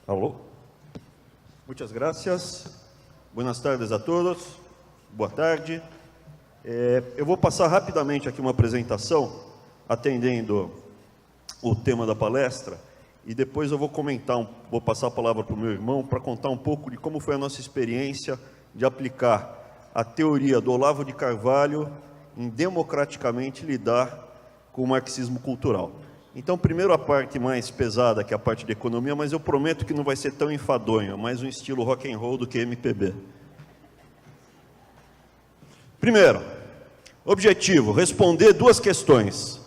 Alô? Muitas graças. Buenas tardes a todos. Boa tarde. Eu vou passar rapidamente aqui uma apresentação, atendendo o tema da palestra, e depois eu vou vou passar a palavra para o meu irmão para contar um pouco de como foi a nossa experiência de aplicar a teoria do Olavo de Carvalho em democraticamente lidar com o marxismo cultural. Então, primeiro a parte mais pesada, que é a parte de economia, mas eu prometo que não vai ser tão enfadonho, mais um estilo rock and roll do que MPB. Primeiro, objetivo, responder duas questões.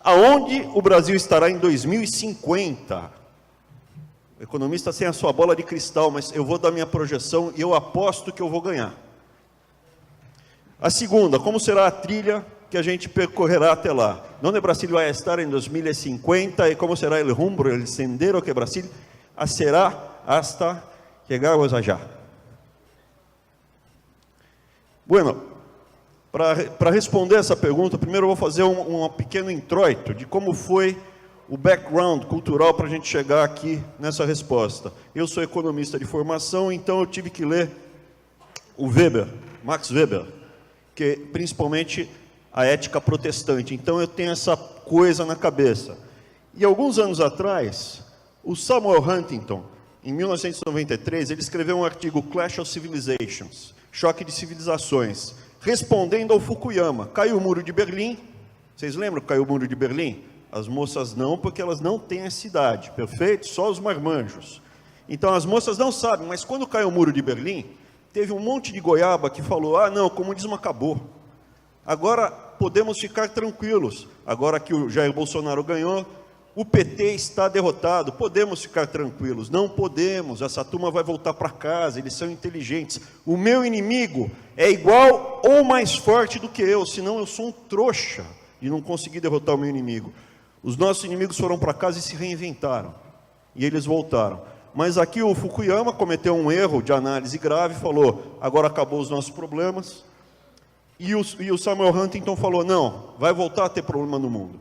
Aonde o Brasil estará em 2050? O economista sem a sua bola de cristal, mas eu vou dar minha projeção e eu aposto que eu vou ganhar. A segunda, como será a trilha que a gente percorrerá até lá? Onde Brasil vai estar em 2050 e como será o rumbo, o sendero que Brasil será hasta chegarmos allá? Bueno, para responder essa pergunta, primeiro eu vou fazer um pequeno introito de como foi o background cultural para a gente chegar aqui nessa resposta. Eu sou economista de formação, então eu tive que ler o Weber, Max Weber, que principalmente a ética protestante. Então eu tenho essa coisa na cabeça. E alguns anos atrás, o Samuel Huntington, em 1993, ele escreveu um artigo, Clash of Civilizations, Choque de Civilizações, respondendo ao Fukuyama. Caiu o muro de Berlim. Vocês lembram que caiu o muro de Berlim? As moças não, porque elas não têm essa idade, perfeito? Só os marmanjos. Então as moças não sabem, mas quando caiu o muro de Berlim, teve um monte de goiaba que falou, ah não, o comunismo acabou. Agora podemos ficar tranquilos. Agora que o Jair Bolsonaro ganhou, o PT está derrotado, podemos ficar tranquilos. Não podemos, essa turma vai voltar para casa, eles são inteligentes. O meu inimigo é igual ou mais forte do que eu, senão eu sou um trouxa e não consegui derrotar o meu inimigo. Os nossos inimigos foram para casa e se reinventaram, e eles voltaram. Mas aqui o Fukuyama cometeu um erro de análise grave, falou, agora acabou os nossos problemas. E o Samuel Huntington falou, não, vai voltar a ter problema no mundo.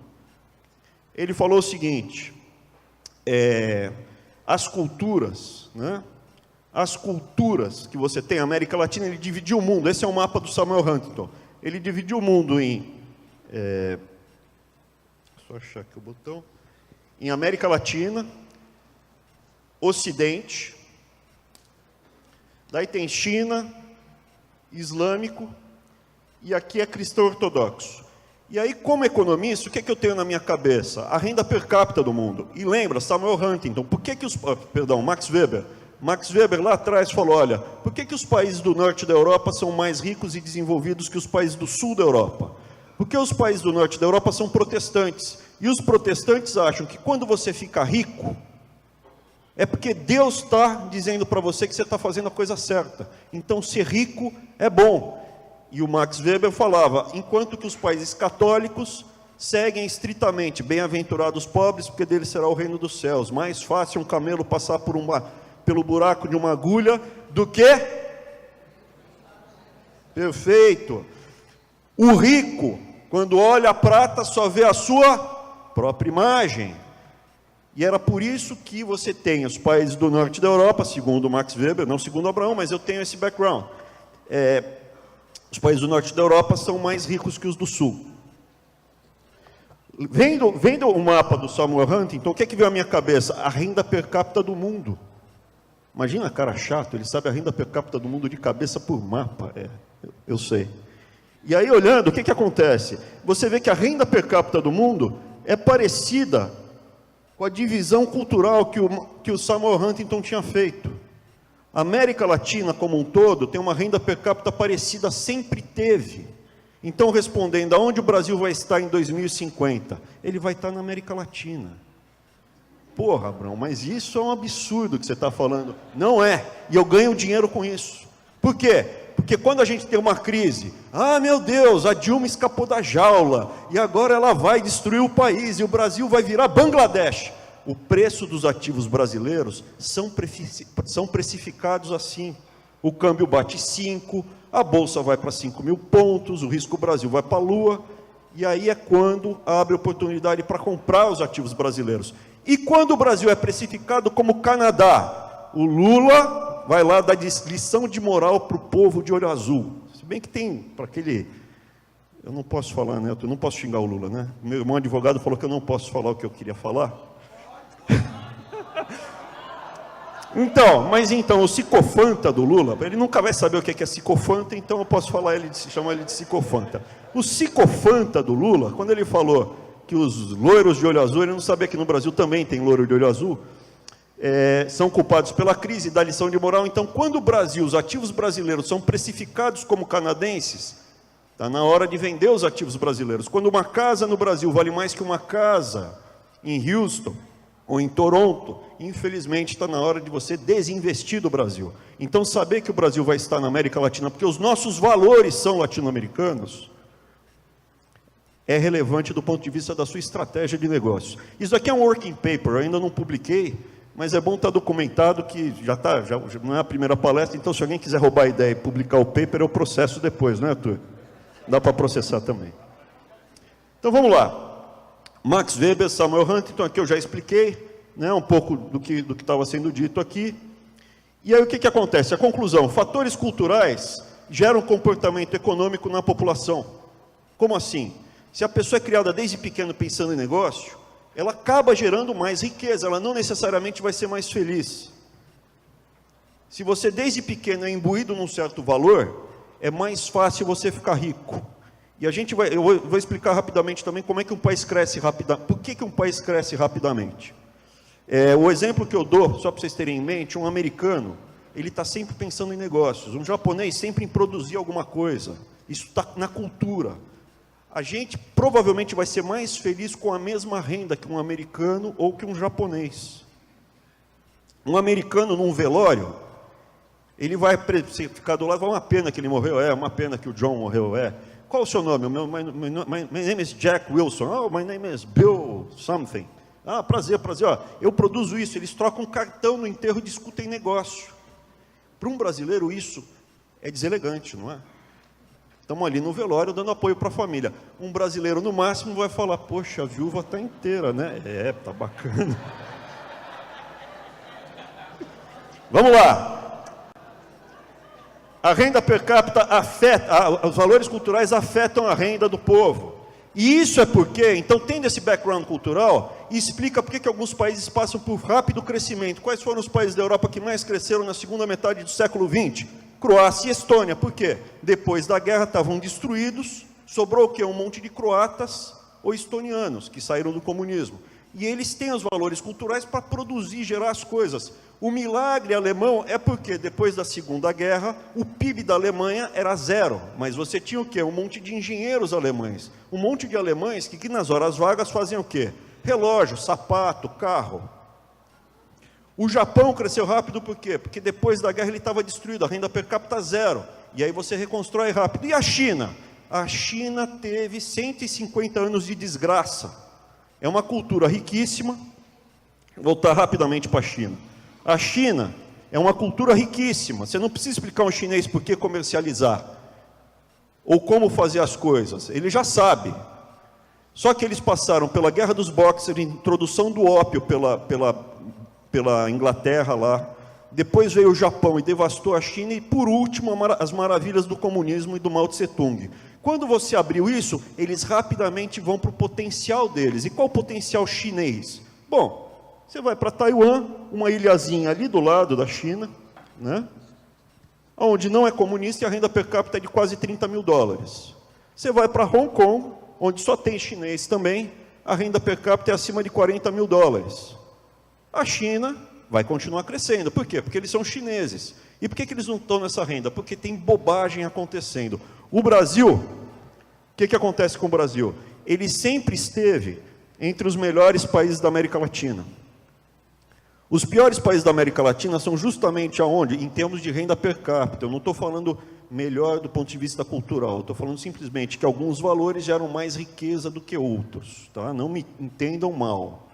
Ele falou o seguinte, as culturas, né? As culturas que você tem, a América Latina, ele dividiu o mundo, esse é o mapa do Samuel Huntington, ele dividiu o mundo em, só achar aqui o botão, em América Latina, Ocidente, daí tem China, Islâmico, e aqui é cristão ortodoxo. E aí, como economista, o que é que eu tenho na minha cabeça? A renda per capita do mundo. E lembra, Samuel Huntington, Max Weber. Max Weber lá atrás falou, olha, por que os países do norte da Europa são mais ricos e desenvolvidos que os países do sul da Europa? Porque os países do norte da Europa são protestantes. E os protestantes acham que quando você fica rico, é porque Deus está dizendo para você que você está fazendo a coisa certa. Então, ser rico é bom. E o Max Weber falava, enquanto que os países católicos seguem estritamente, bem-aventurados pobres, porque deles será o reino dos céus. Mais fácil um camelo passar pelo buraco de uma agulha do que... Perfeito. O rico, quando olha a prata, só vê a sua própria imagem. E era por isso que você tem os países do norte da Europa, segundo Max Weber, não segundo Abraão, mas eu tenho esse background. Os países do norte da Europa são mais ricos que os do sul. Vendo o mapa do Samuel Huntington, o que é que veio à minha cabeça? A renda per capita do mundo. Imagina, cara chato, ele sabe a renda per capita do mundo de cabeça por mapa. Eu sei. E aí, olhando, o que acontece? Você vê que a renda per capita do mundo é parecida com a divisão cultural que o Samuel Huntington tinha feito. A América Latina, como um todo, tem uma renda per capita parecida, sempre teve. Então, respondendo, aonde o Brasil vai estar em 2050? Ele vai estar na América Latina. Porra, Abrão, mas isso é um absurdo que você está falando. Não é, e eu ganho dinheiro com isso. Por quê? Porque quando a gente tem uma crise, ah, meu Deus, a Dilma escapou da jaula, e agora ela vai destruir o país, e o Brasil vai virar Bangladesh. O preço dos ativos brasileiros são precificados assim. O câmbio bate 5, a Bolsa vai para 5.000 pontos, o risco Brasil vai para a Lua, e aí é quando abre oportunidade para comprar os ativos brasileiros. E quando o Brasil é precificado como Canadá, o Lula vai lá dar lição de moral para o povo de olho azul. Se bem que tem, para aquele... Eu não posso falar, né? Eu não posso xingar o Lula, né? Meu irmão advogado falou que eu não posso falar o que eu queria falar. Então, o psicofanta do Lula, ele nunca vai saber o que é psicofanta, então eu posso chamar ele de psicofanta. O psicofanta do Lula, quando ele falou que os loiros de olho azul, ele não sabia que no Brasil também tem loiro de olho azul, são culpados pela crise da lição de moral. Então, quando o Brasil, os ativos brasileiros são precificados como canadenses, está na hora de vender os ativos brasileiros. Quando uma casa no Brasil vale mais que uma casa em Houston ou em Toronto, infelizmente está na hora de você desinvestir do Brasil. Então, saber que o Brasil vai estar na América Latina, porque os nossos valores são latino-americanos, é relevante do ponto de vista da sua estratégia de negócios. Isso aqui é um working paper, eu ainda não publiquei, mas é bom estar documentado que já não é a primeira palestra, então se alguém quiser roubar a ideia e publicar o paper, eu processo depois, não é, Arthur? Dá para processar também. Então vamos lá. Max Weber, Samuel Huntington, aqui eu já expliquei, né, um pouco do que estava sendo dito aqui. E aí o que acontece? A conclusão, fatores culturais geram comportamento econômico na população. Como assim? Se a pessoa é criada desde pequeno pensando em negócio, ela acaba gerando mais riqueza, ela não necessariamente vai ser mais feliz. Se você desde pequeno é imbuído num certo valor, é mais fácil você ficar rico. E eu vou explicar rapidamente também como é que um país cresce rapidamente. Por que um país cresce rapidamente? O exemplo que eu dou, só para vocês terem em mente, um americano, ele está sempre pensando em negócios. Um japonês sempre em produzir alguma coisa. Isso está na cultura. A gente provavelmente vai ser mais feliz com a mesma renda que um americano ou que um japonês. Um americano num velório, ele vai ficar do lado, vai, uma pena que ele morreu, uma pena que o John morreu, Qual o seu nome? My name is Jack Wilson. Oh, my name is Bill something. Ah, prazer. Ó, eu produzo isso. Eles trocam cartão no enterro e discutem negócio. Para um brasileiro, isso é deselegante, não é? Estamos ali no velório dando apoio para a família. Um brasileiro, no máximo, vai falar, poxa, a viúva está inteira, né? Tá bacana. Vamos lá. A renda per capita os valores culturais afetam a renda do povo. E isso é porque, então, tendo esse background cultural, explica por que alguns países passam por rápido crescimento. Quais foram os países da Europa que mais cresceram na segunda metade do século XX? Croácia e Estônia. Por quê? Depois da guerra estavam destruídos, sobrou o quê? Um monte de croatas ou estonianos que saíram do comunismo. E eles têm os valores culturais para produzir, gerar as coisas. O milagre alemão é porque, depois da Segunda Guerra, o PIB da Alemanha era zero. Mas você tinha o quê? Um monte de engenheiros alemães. Um monte de alemães que nas horas vagas faziam o quê? Relógio, sapato, carro. O Japão cresceu rápido por quê? Porque depois da guerra ele estava destruído, a renda per capita zero. E aí você reconstrói rápido. E a China? A China teve 150 anos de desgraça. É uma cultura riquíssima. Vou voltar rapidamente para a China. A China é uma cultura riquíssima. Você não precisa explicar a um chinês por que comercializar ou como fazer as coisas. Ele já sabe. Só que eles passaram pela Guerra dos Boxers, introdução do ópio pela Inglaterra lá. Depois veio o Japão e devastou a China. E, por último, as maravilhas do comunismo e do Mao Tse-tung. Quando você abriu isso, eles rapidamente vão para o potencial deles. E qual o potencial chinês? Bom, você vai para Taiwan, uma ilhazinha ali do lado da China, né? Onde não é comunista e a renda per capita é de quase 30 mil dólares. Você vai para Hong Kong, onde só tem chinês também, a renda per capita é acima de 40 mil dólares. A China vai continuar crescendo. Por quê? Porque eles são chineses. E por que eles não estão nessa renda? Porque tem bobagem acontecendo. O Brasil, o que acontece com o Brasil? Ele sempre esteve entre os melhores países da América Latina. Os piores países da América Latina são justamente aonde? Em termos de renda per capita. Eu não estou falando melhor do ponto de vista cultural, estou falando simplesmente que alguns valores geram mais riqueza do que outros. Tá? Não me entendam mal.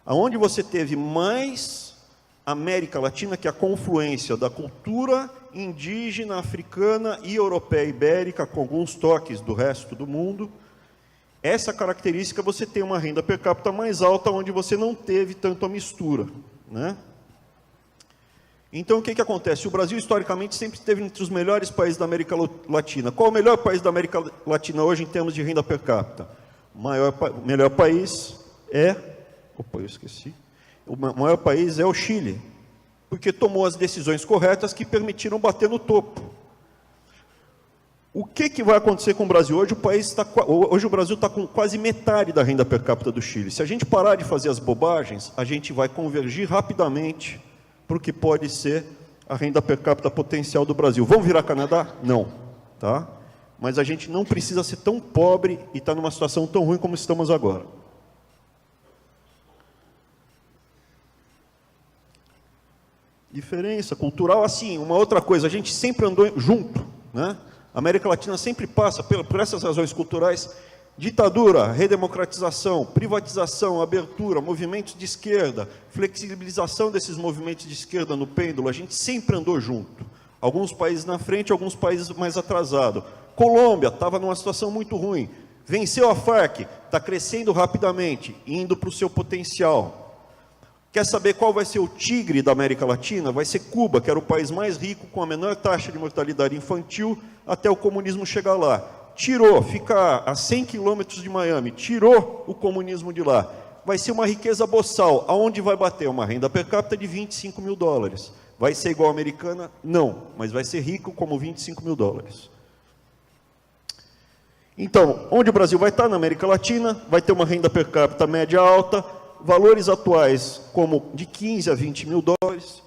Aonde você teve mais América Latina, que é a confluência da cultura indígena, africana e europeia ibérica, com alguns toques do resto do mundo, essa característica você tem uma renda per capita mais alta, onde você não teve tanto a mistura, né? Então, o que acontece? O Brasil, historicamente, sempre esteve entre os melhores países da América Latina. Qual é o melhor país da América Latina hoje em termos de renda per capita? O melhor país é... Opa, eu esqueci. O maior país é o Chile, porque tomou as decisões corretas que permitiram bater no topo. O que vai acontecer com o Brasil? Hoje o Brasil está com quase metade da renda per capita do Chile. Se a gente parar de fazer as bobagens, a gente vai convergir rapidamente para o que pode ser a renda per capita potencial do Brasil. Vamos virar Canadá? Não. Tá? Mas a gente não precisa ser tão pobre e estar numa situação tão ruim como estamos agora. Diferença cultural, assim, uma outra coisa, a gente sempre andou junto, né? A América Latina sempre passa por essas razões culturais: ditadura, redemocratização, privatização, abertura, movimentos de esquerda, flexibilização desses movimentos de esquerda no pêndulo, a gente sempre andou junto. Alguns países na frente, alguns países mais atrasados. Colômbia estava numa situação muito ruim, venceu a Farc, está crescendo rapidamente, indo para o seu potencial. Quer saber qual vai ser o tigre da América Latina? Vai ser Cuba, que era o país mais rico, com a menor taxa de mortalidade infantil, até o comunismo chegar lá. Tirou, fica a 100 quilômetros de Miami, tirou o comunismo de lá. Vai ser uma riqueza boçal. Aonde vai bater? Uma renda per capita de 25 mil dólares. Vai ser igual a americana? Não, mas vai ser rico como 25 mil dólares. Então, onde o Brasil vai estar? Na América Latina, vai ter uma renda per capita média alta, valores atuais como de 15 a 20 mil dólares.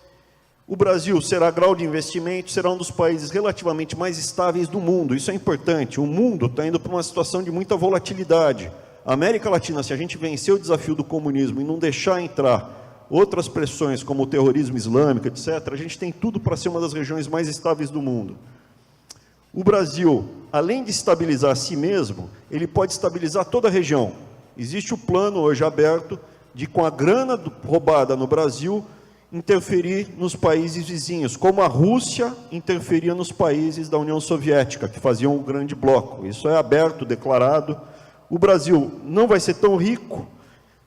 O Brasil será grau de investimento, será um dos países relativamente mais estáveis do mundo. Isso é importante. O mundo está indo para uma situação de muita volatilidade. A América Latina, se a gente vencer o desafio do comunismo e não deixar entrar outras pressões como o terrorismo islâmico, etc., a gente tem tudo para ser uma das regiões mais estáveis do mundo. O Brasil, além de estabilizar a si mesmo, ele pode estabilizar toda a região. Existe o plano hoje aberto de, com a grana roubada no Brasil, interferir nos países vizinhos, como a Rússia interferia nos países da União Soviética, que faziam um grande bloco. Isso é aberto, declarado. O Brasil não vai ser tão rico,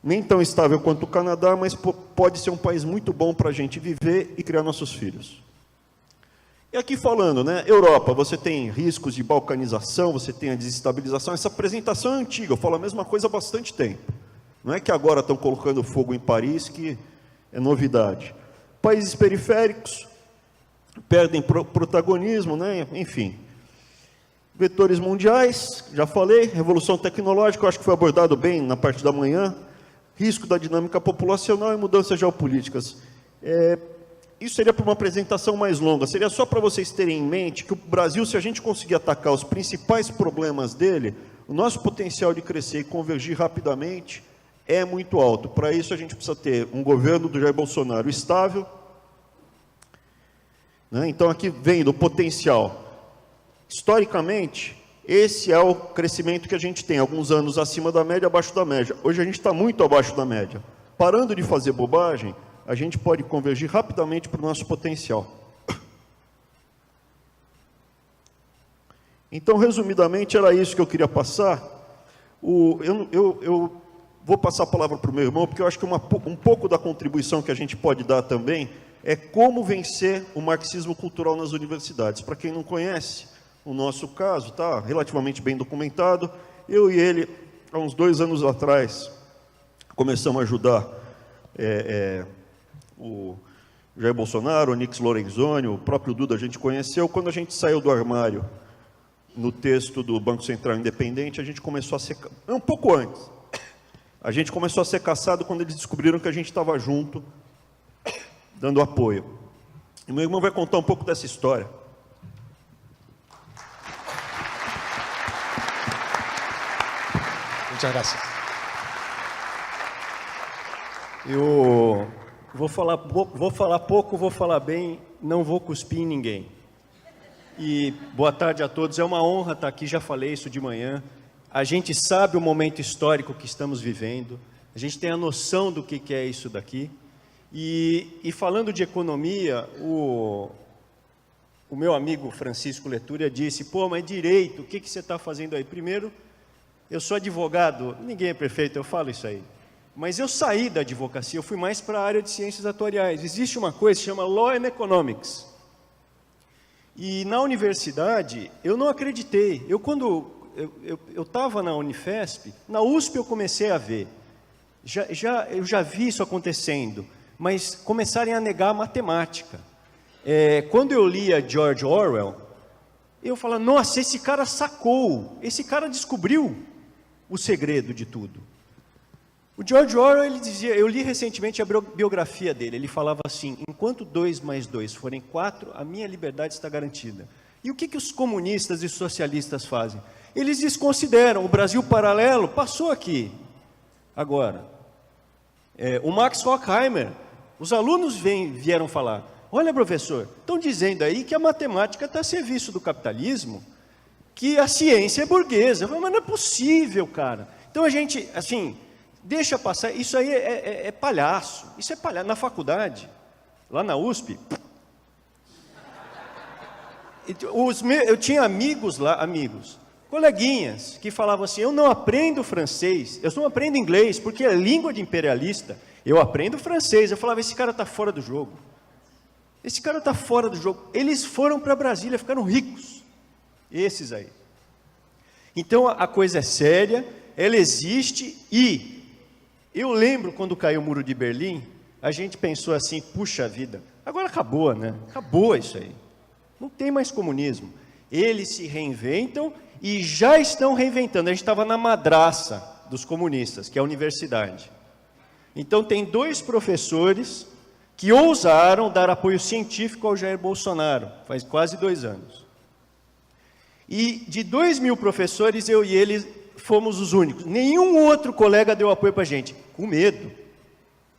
nem tão estável quanto o Canadá, mas pode ser um país muito bom para a gente viver e criar nossos filhos. E aqui falando, né, Europa, você tem riscos de balcanização, você tem a desestabilização. Essa apresentação é antiga, eu falo a mesma coisa há bastante tempo. Não é que agora estão colocando fogo em Paris, que é novidade. Países periféricos perdem protagonismo, né? Enfim. Vetores mundiais, já falei. Revolução tecnológica, eu acho que foi abordado bem na parte da manhã. Risco da dinâmica populacional e mudanças geopolíticas. Isso seria para uma apresentação mais longa. Seria só para vocês terem em mente que o Brasil, se a gente conseguir atacar os principais problemas dele, o nosso potencial de crescer e convergir rapidamente é muito alto. Para isso, a gente precisa ter um governo do Jair Bolsonaro estável, né? Então, aqui vem do potencial. Historicamente, esse é o crescimento que a gente tem, alguns anos acima da média, abaixo da média. Hoje a gente está muito abaixo da média. Parando de fazer bobagem, a gente pode convergir rapidamente para o nosso potencial. Então, resumidamente, era isso que eu queria passar. Eu vou passar a palavra para o meu irmão, porque eu acho que um pouco da contribuição que a gente pode dar também é como vencer o marxismo cultural nas universidades. Para quem não conhece, o nosso caso está relativamente bem documentado. Eu e ele, há uns 2 anos atrás, começamos a ajudar o Jair Bolsonaro, o Nix Lorenzoni, o próprio Duda a gente conheceu. Quando a gente saiu do armário no texto do Banco Central Independente, a gente começou a ser... Um pouco antes. A gente começou a ser caçado quando eles descobriram que a gente estava junto, dando apoio. E meu irmão vai contar um pouco dessa história. Muchas gracias. Eu vou falar pouco, vou falar bem, não vou cuspir em ninguém. E boa tarde a todos, é uma honra estar aqui, já falei isso de manhã. A gente sabe o momento histórico que estamos vivendo, a gente tem a noção do que é isso daqui. E falando de economia, o meu amigo Francisco Letúria disse, pô, mas direito, o que você está fazendo aí? Primeiro, eu sou advogado, ninguém é perfeito, eu falo isso aí. Mas eu saí da advocacia, eu fui mais para a área de ciências atuariais. Existe uma coisa que se chama Law and Economics. E na universidade, eu não acreditei. Quando eu estava na Unifesp, na USP eu comecei a ver. Eu já vi isso acontecendo, mas começarem a negar a matemática. Quando eu lia George Orwell, eu falava, nossa, esse cara sacou, esse cara descobriu o segredo de tudo. O George Orwell, ele dizia, eu li recentemente a biografia dele, ele falava assim, enquanto 2 mais 2 forem 4, a minha liberdade está garantida. E o que os comunistas e socialistas fazem? Eles desconsideram, o Brasil paralelo passou aqui. Agora, o Max Horkheimer, os alunos vieram falar, olha professor, estão dizendo aí que a matemática está a serviço do capitalismo, que a ciência é burguesa. Eu falo, mas não é possível, cara. Então a gente, assim, deixa passar, isso aí é palhaço, isso é palhaço. Na faculdade, lá na USP, eu tinha amigos lá, coleguinhas, que falavam assim, eu não aprendo francês, eu não aprendo inglês, porque é língua de imperialista, eu aprendo francês. Eu falava, esse cara está fora do jogo. Esse cara está fora do jogo. Eles foram para Brasília, ficaram ricos. Esses aí. Então a coisa é séria, ela existe e eu lembro quando caiu o Muro de Berlim, a gente pensou assim, puxa vida, agora acabou, né? Acabou isso aí. Não tem mais comunismo. Eles se reinventam e já estão reinventando. A gente estava na madraça dos comunistas, que é a universidade. Então tem 2 professores que ousaram dar apoio científico ao Jair Bolsonaro, faz quase 2 anos. E de 2.000 professores, eu e ele fomos os únicos. Nenhum outro colega deu apoio para a gente, com medo.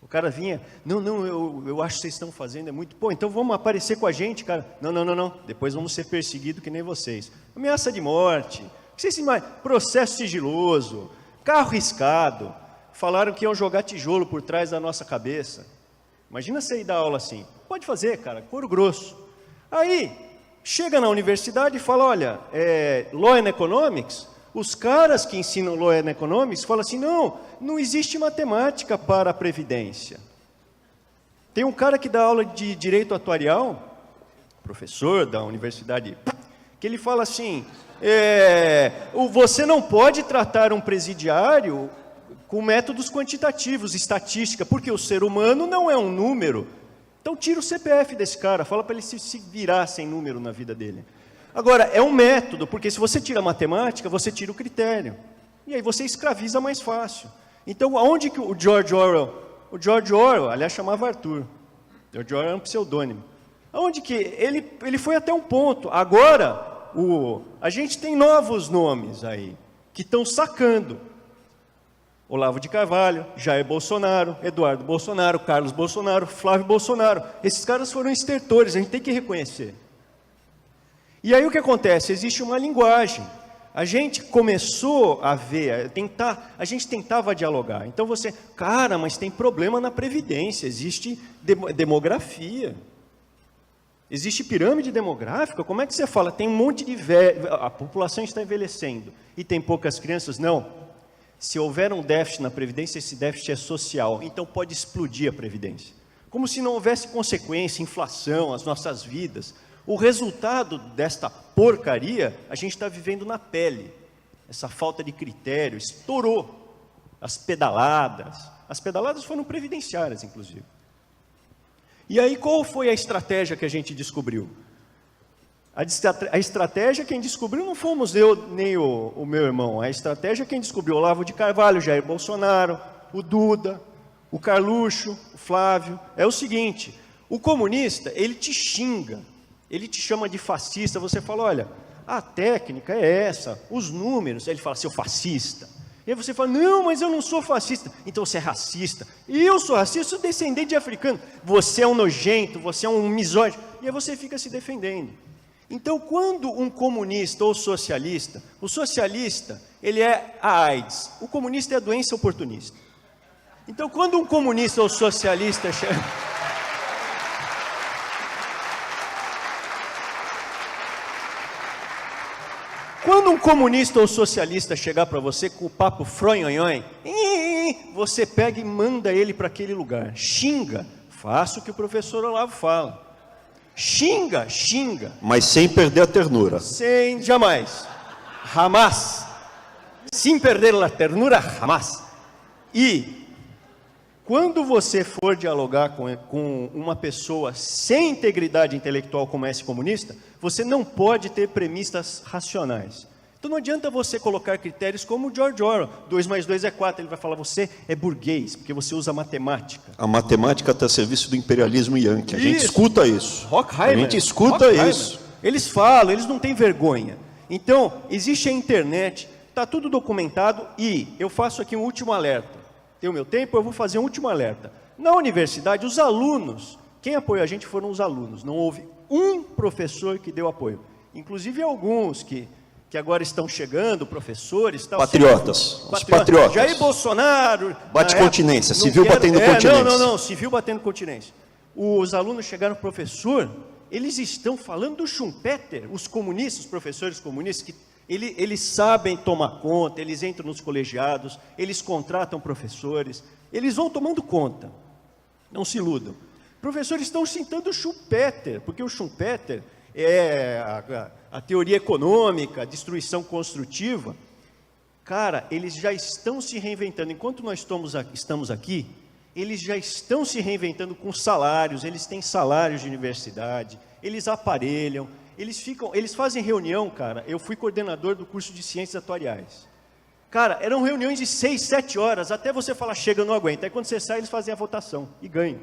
O cara vinha, não, eu acho que vocês estão fazendo, é muito... Pô, então vamos aparecer com a gente, cara. Não, depois vamos ser perseguidos que nem vocês. Ameaça de morte, processo sigiloso, carro riscado. Falaram que iam jogar tijolo por trás da nossa cabeça. Imagina você ir dar aula assim. Pode fazer, cara, couro grosso. Aí, chega na universidade e fala, olha, Law and Economics, os caras que ensinam Law and Economics falam assim, não existe matemática para a Previdência. Tem um cara que dá aula de Direito Atuarial, professor da universidade, que ele fala assim, você não pode tratar um presidiário com métodos quantitativos, estatística, porque o ser humano não é um número. Então tira o CPF desse cara, fala para ele se virar sem número na vida dele. Agora, é um método, porque se você tira a matemática, você tira o critério. E aí você escraviza mais fácil. Então, aonde que o George Orwell, aliás, chamava Arthur. George Orwell é um pseudônimo. Aonde que ele foi até um ponto. Agora, a gente tem novos nomes aí, que estão sacando. Olavo de Carvalho, Jair Bolsonaro, Eduardo Bolsonaro, Carlos Bolsonaro, Flávio Bolsonaro. Esses caras foram estertores, a gente tem que reconhecer. E aí o que acontece? Existe uma linguagem. A gente começou a ver, a gente tentava dialogar. Então você, cara, mas tem problema na Previdência, existe demografia. Existe pirâmide demográfica? Como é que você fala? Tem um monte de a população está envelhecendo e tem poucas crianças? Não. Se houver um déficit na Previdência, esse déficit é social, então pode explodir a Previdência. Como se não houvesse consequência, inflação, as nossas vidas. O resultado desta porcaria, a gente está vivendo na pele. Essa falta de critério estourou. As pedaladas foram previdenciárias, inclusive. E aí, qual foi a estratégia que a gente descobriu? A estratégia quem descobriu não fomos eu nem o meu irmão. A estratégia quem descobriu, Olavo de Carvalho, Jair Bolsonaro, o Duda, o Carluxo, o Flávio. É o seguinte, o comunista, ele te xinga, ele te chama de fascista, você fala, olha, a técnica é essa, os números, aí ele fala, seu fascista. E aí você fala, não, mas eu não sou fascista. Então você é racista. E eu sou racista, eu sou descendente de africano. Você é um nojento, você é um misógino. E aí você fica se defendendo. Então, quando um comunista ou socialista, o socialista, ele é a AIDS, o comunista é a doença oportunista. Então, quando um comunista ou socialista... Quando um comunista ou socialista chegar para você com o papo fronhonhonhon, você pega e manda ele para aquele lugar. Xinga, faça o que o professor Olavo fala. Xinga, xinga. Mas sem perder a ternura. Sem, jamais. Jamás. Sem perder a ternura, jamás. E quando você for dialogar com uma pessoa sem integridade intelectual como esse comunista, você não pode ter premissas racionais. Então não adianta você colocar critérios como o George Orwell, 2 mais 2 é 4, ele vai falar, você é burguês, porque você usa matemática. A matemática está a serviço do imperialismo yankee. A gente Isso. escuta isso. Horkheimer. A gente escuta Horkheimer. isso. Eles falam, eles não têm vergonha. Então, existe a internet, está tudo documentado e eu faço aqui um último alerta. Tem o meu tempo, eu vou fazer um último alerta. Na universidade, os alunos, quem apoiou a gente foram os alunos, não houve um professor que deu apoio. Inclusive alguns que agora estão chegando, professores... Tal, Patriotas, os patriotas. Jair Bolsonaro... Bate continência, civil batendo continência. Não, civil batendo continência. Os alunos chegaram, professor, eles estão falando do Schumpeter, os comunistas, os professores comunistas, que eles sabem tomar conta, eles entram nos colegiados, eles contratam professores, eles vão tomando conta, não se iludam. Professores estão citando o Schumpeter, porque o Schumpeter é a teoria econômica, a destruição construtiva. Cara, eles já estão se reinventando. Enquanto nós estamos aqui, eles já estão se reinventando com salários, eles têm salários de universidade, eles aparelham, eles fazem reunião, cara. Eu fui coordenador do curso de Ciências Atuariais. Cara, eram reuniões de 6, 7 horas, até você falar, chega, eu não aguento. Aí quando você sai, eles fazem a votação e ganham.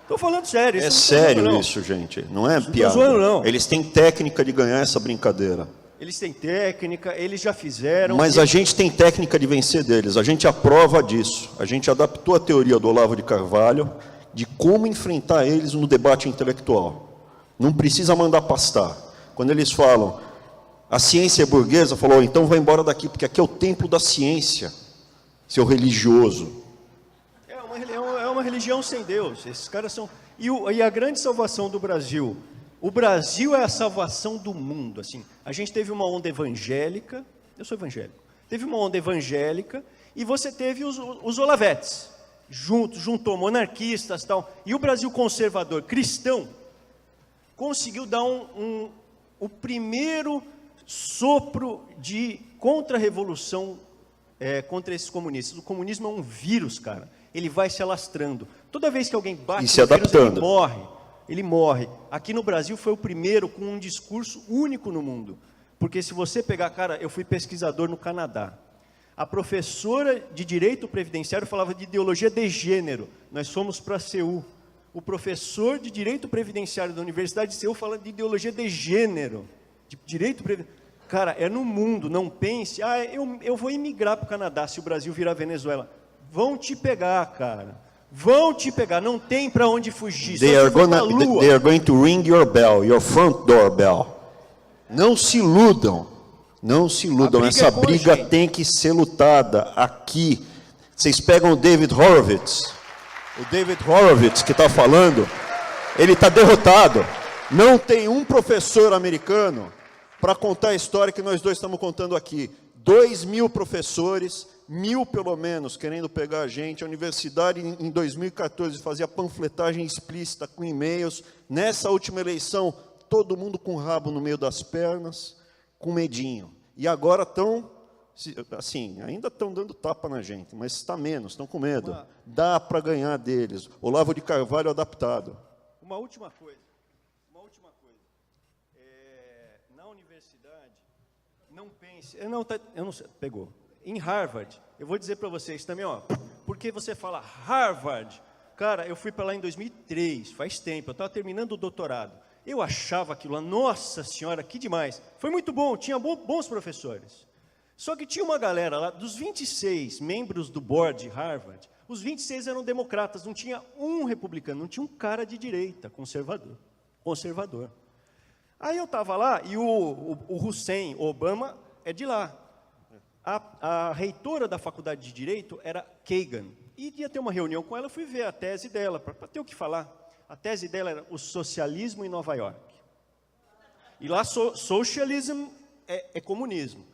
Estou falando sério. É sério isso, gente. Não é piada. Zoando, não. Eles têm técnica de ganhar essa brincadeira. Eles têm técnica, eles já fizeram... Mas a gente tem técnica de vencer deles. A gente aprova disso. A gente adaptou a teoria do Olavo de Carvalho de como enfrentar eles no debate intelectual. Não precisa mandar pastar. Quando eles falam, a ciência é burguesa, falou, então vai embora daqui, porque aqui é o templo da ciência, seu religioso. É uma religião sem Deus. Esses caras são... E a grande salvação do Brasil... O Brasil é a salvação do mundo, assim. A gente teve uma onda evangélica, eu sou evangélico, teve uma onda evangélica e você teve os olavetes, juntou monarquistas e tal. E o Brasil conservador, cristão, conseguiu dar o primeiro sopro de contra-revolução contra esses comunistas. O comunismo é um vírus, cara. Ele vai se alastrando. Toda vez que alguém bate no vírus, ele morre. Ele morre. Aqui no Brasil foi o primeiro com um discurso único no mundo. Porque se você pegar, cara, eu fui pesquisador no Canadá. A professora de Direito Previdenciário falava de ideologia de gênero. Nós fomos para Seul. O professor de Direito Previdenciário da Universidade de Seul fala de ideologia de gênero. De Direito Previdenciário. Cara, é no mundo, não pense, eu vou imigrar para o Canadá se o Brasil virar Venezuela. Vão te pegar, cara. Vão te pegar, não tem para onde fugir. They are going to ring your bell, your front door bell. Não se iludam, não se iludam. Essa briga tem que ser lutada aqui. Vocês pegam o David Horowitz que está falando, ele está derrotado. Não tem um professor americano para contar a história que nós dois estamos contando aqui. 2.000 professores, 1.000 pelo menos, querendo pegar a gente. A universidade, em 2014, fazia panfletagem explícita com e-mails. Nessa última eleição, todo mundo com o rabo no meio das pernas, com medinho. E agora estão, assim, ainda estão dando tapa na gente, mas está menos, estão com medo. Dá para ganhar deles. Olavo de Carvalho adaptado. Uma última coisa. Na universidade, não pense... Eu não sei, pegou. Em Harvard, eu vou dizer para vocês também, ó, porque você fala Harvard, cara, eu fui para lá em 2003, faz tempo, eu estava terminando o doutorado, eu achava aquilo lá, nossa senhora, que demais, foi muito bom, tinha bons professores, só que tinha uma galera lá, dos 26 membros do board de Harvard, os 26 eram democratas, não tinha um republicano, não tinha um cara de direita, conservador. Aí eu estava lá, e o Hussein Obama é de lá. A reitora da faculdade de Direito era Kagan, e ia ter uma reunião com ela, eu fui ver a tese dela, para ter o que falar. A tese dela era o socialismo em Nova York. E lá, socialism é comunismo.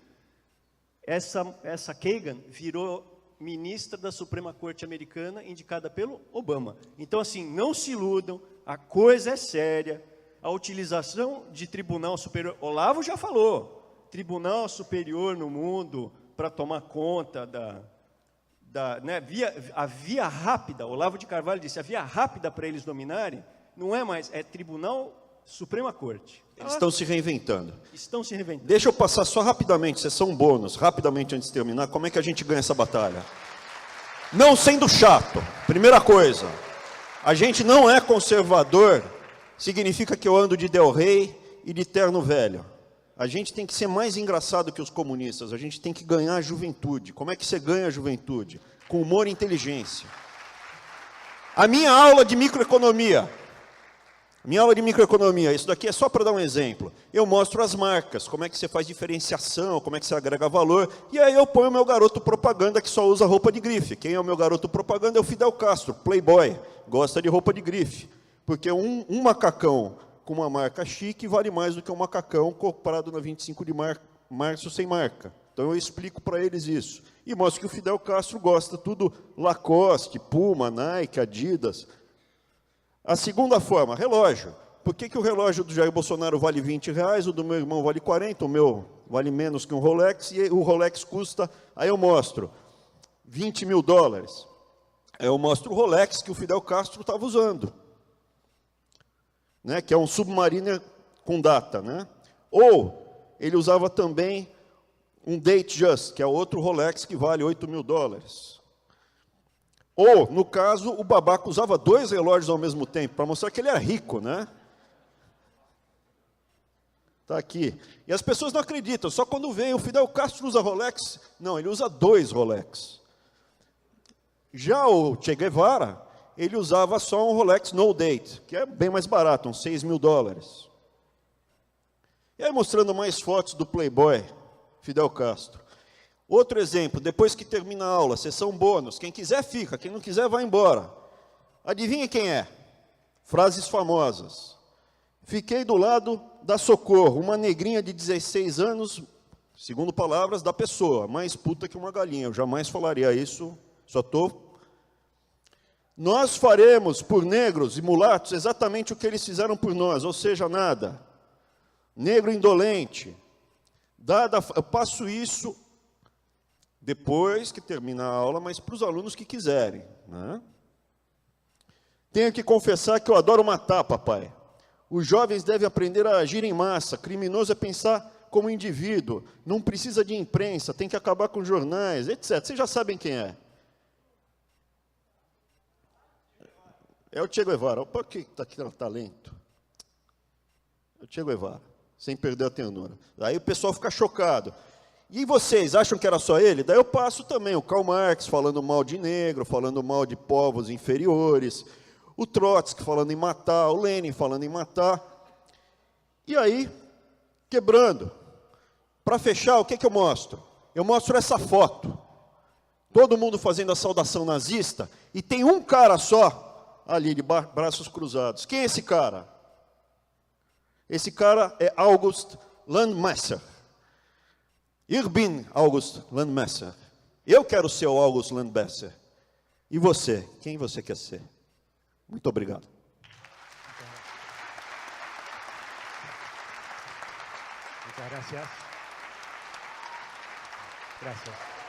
Essa Kagan virou ministra da Suprema Corte Americana, indicada pelo Obama. Então, assim, não se iludam, a coisa é séria. A utilização de tribunal superior, Olavo já falou, tribunal superior no mundo para tomar conta a via rápida, Olavo de Carvalho disse, a via rápida para eles dominarem, não é mais, é Tribunal Suprema Corte. Eles estão se reinventando. Estão se reinventando. Deixa eu passar só rapidamente, sessão bônus, rapidamente antes de terminar, como é que a gente ganha essa batalha? Não sendo chato, primeira coisa, a gente não é conservador, significa que eu ando de Del Rey e de terno velho. A gente tem que ser mais engraçado que os comunistas, a gente tem que ganhar a juventude. Como é que você ganha a juventude? Com humor e inteligência. A minha aula de microeconomia, isso daqui é só para dar um exemplo. Eu mostro as marcas, como é que você faz diferenciação, como é que você agrega valor, e aí eu ponho o meu garoto propaganda que só usa roupa de grife. Quem é o meu garoto propaganda é o Fidel Castro, playboy, gosta de roupa de grife. Porque um macacão com uma marca chique vale mais do que um macacão comprado na 25 de março sem marca. Então eu explico para eles isso. E mostro que o Fidel Castro gosta tudo Lacoste, Puma, Nike, Adidas. A segunda forma, relógio. Por que o relógio do Jair Bolsonaro vale R$20, o do meu irmão vale 40, o meu vale menos que um Rolex, e o Rolex custa, aí eu mostro, $20 mil. Aí eu mostro o Rolex que o Fidel Castro estava usando. Né, que é um Submariner com data. Né? Ou ele usava também um Datejust, que é outro Rolex que vale $8 mil. Ou, no caso, o babaca usava 2 relógios ao mesmo tempo, para mostrar que ele era rico. Né? Está aqui. E as pessoas não acreditam, só quando vem o Fidel Castro usa Rolex. Não, ele usa 2 Rolex. Já o Che Guevara, ele usava só um Rolex No Date, que é bem mais barato, uns $6 mil. E aí mostrando mais fotos do playboy, Fidel Castro. Outro exemplo, depois que termina a aula, sessão bônus, quem quiser fica, quem não quiser vai embora. Adivinha quem é? Frases famosas. Fiquei do lado da Socorro, uma negrinha de 16 anos, segundo palavras da pessoa, mais puta que uma galinha, eu jamais falaria isso, só estou... Nós faremos por negros e mulatos exatamente o que eles fizeram por nós, ou seja, nada. Negro indolente. Eu passo isso depois que termina a aula, mas para os alunos que quiserem. Né? Tenho que confessar que eu adoro matar, papai. Os jovens devem aprender a agir em massa. Criminoso é pensar como indivíduo. Não precisa de imprensa, tem que acabar com jornais, etc. Vocês já sabem quem é. É o Che Guevara. Por que está aqui no talento? É o Che Guevara, sem perder a ternura. Aí o pessoal fica chocado. E vocês, acham que era só ele? Daí eu passo também o Karl Marx falando mal de negro, falando mal de povos inferiores, o Trotsky falando em matar, o Lenin falando em matar. E aí, quebrando. Para fechar, o que eu mostro? Eu mostro essa foto. Todo mundo fazendo a saudação nazista, e tem um cara só, ali, de braços cruzados. Quem é esse cara? Esse cara é August Landmesser. Ich bin August Landmesser. Eu quero ser o August Landmesser. E você? Quem você quer ser? Muito obrigado. Muchas gracias. Gracias.